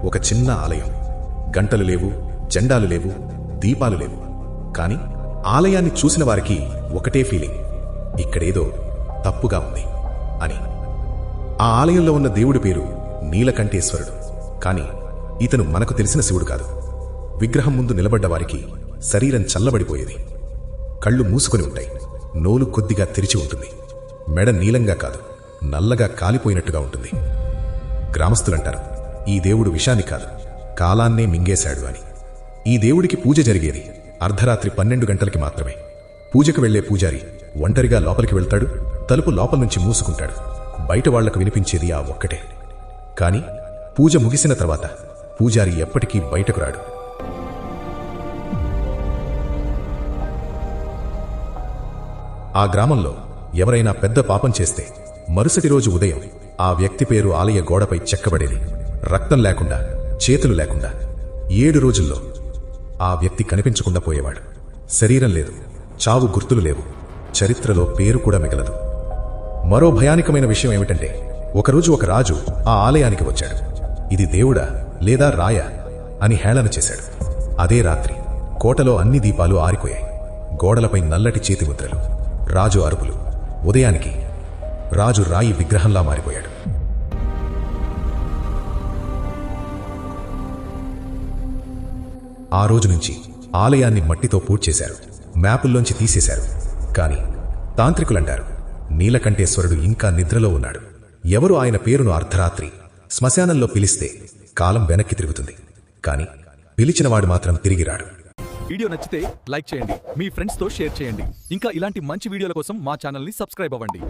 ఒక చిన్న ఆలయం. గంటలు లేవు, జెండాలు లేవు, దీపాలు లేవు. కాని ఆలయాన్ని చూసిన వారికి ఒకటే ఫీలింగ్, ఇక్కడేదో తప్పుగా ఉంది అని. ఆ ఆలయంలో ఉన్న దేవుడి పేరు నీలకంఠేశ్వరుడు. కాని ఇతను మనకు తెలిసిన శివుడు కాదు. విగ్రహం ముందు నిలబడ్డ వారికి శరీరం చల్లబడిపోయేది. కళ్ళు మూసుకొని ఉంటాయి, నోలు కొద్దిగా తెరిచి ఉంటుంది. మెడ నీలంగా కాదు, నల్లగా కాలిపోయినట్టుగా ఉంటుంది. గ్రామస్తులంటారు, ఈ దేవుడు విషాన్ని కాదు, కాలాన్నే మింగేశాడు అని. ఈ దేవుడికి పూజ జరిగేది అర్ధరాత్రి 12 గంటలకి మాత్రమే. పూజకు వెళ్లే పూజారి ఒంటరిగా లోపలికి వెళ్తాడు, తలుపు లోపల నుంచి మూసుకుంటాడు. బయట వాళ్లకు వినిపించేది ఆ ఒక్కటే. కాని పూజ ముగిసిన తర్వాత పూజారి ఎప్పటికీ బయటకు రాడు. ఆ గ్రామంలో ఎవరైనా పెద్ద పాపం చేస్తే మరుసటి రోజు ఉదయం ఆ వ్యక్తి పేరు ఆలయ గోడపై చెక్కబడేది. రక్తం లేకుండా, చేతులు లేకుండా 7 రోజుల్లో ఆ వ్యక్తి కనిపించకుండా పోయేవాడు. శరీరం లేదు, చావు గుర్తులు లేవు, చరిత్రలో పేరు కూడా మిగలదు. మరో భయానకమైన విషయం ఏమిటంటే, ఒకరోజు ఒక రాజు ఆ ఆలయానికి వచ్చాడు. ఇది దేవుడా లేదా రాయా అని హేళన చేశాడు. అదే రాత్రి కోటలో అన్ని దీపాలు ఆరిపోయాయి. గోడలపై నల్లటి చేతిముద్రలు, రాజు అరుపులు. ఉదయానికి రాజు రాయి విగ్రహంలా మారిపోయాడు. ఆ రోజు నుంచి ఆలయాన్ని మట్టితో పూడ్చేశారు, మ్యాపుల్లోంచి తీసేశారు. కాని తాంత్రికులంటారు, నీలకంఠేశ్వరుడు ఇంకా నిద్రలో ఉన్నాడు. ఎవరు ఆయన పేరును అర్ధరాత్రి శ్మశానంలో పిలిస్తే కాలం వెనక్కి తిరుగుతుంది, కాని పిలిచినవాడు మాత్రం తిరిగి రాడు. వీడియో నచ్చితే లైక్ చేయండి, మీ ఫ్రెండ్స్తో షేర్ చేయండి. ఇంకా ఇలాంటి మంచి వీడియోల కోసం మా ఛానల్ని సబ్స్క్రైబ్ అవ్వండి.